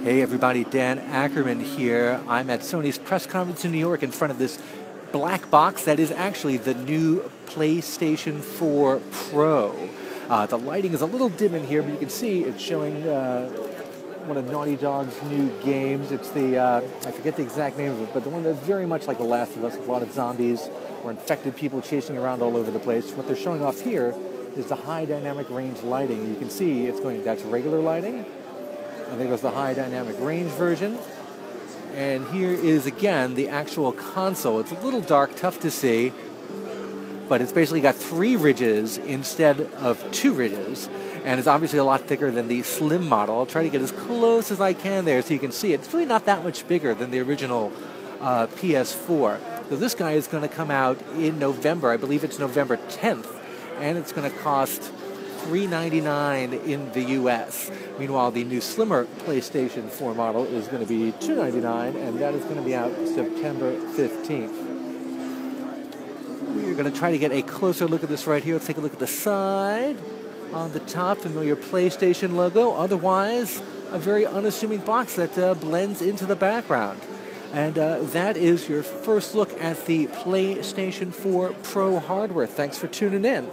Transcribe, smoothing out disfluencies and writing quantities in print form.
Hey everybody, Dan Ackerman here. I'm at Sony's press conference in New York in front of this black box that is actually the new PlayStation 4 Pro. The lighting is a little dim in here, but you can see it's showing one of Naughty Dog's new games. It's the, I forget the exact name of it, but the one that's very much like The Last of Us, with a lot of zombies or infected people chasing around all over the place. What they're showing off here is the high dynamic range lighting. You can see it's going, that's regular lighting. And there goes the high dynamic range version. And here is, again, the actual console. It's a little dark, tough to see, but it's basically got 3 ridges instead of 2 ridges. And it's obviously a lot thicker than the slim model. I'll try to get as close as I can there so you can see it. It's really not that much bigger than the original PS4. So this guy is going to come out in November. I believe it's November 10th. And it's going to cost $399 in the US. Meanwhile, the new slimmer PlayStation 4 model is going to be $299, and that is going to be out September 15th. We're going to try to get a closer look at this right here. Let's take a look at the side. On the top, familiar PlayStation logo. Otherwise, a very unassuming box that blends into the background. And that is your first look at the PlayStation 4 Pro hardware. Thanks for tuning in.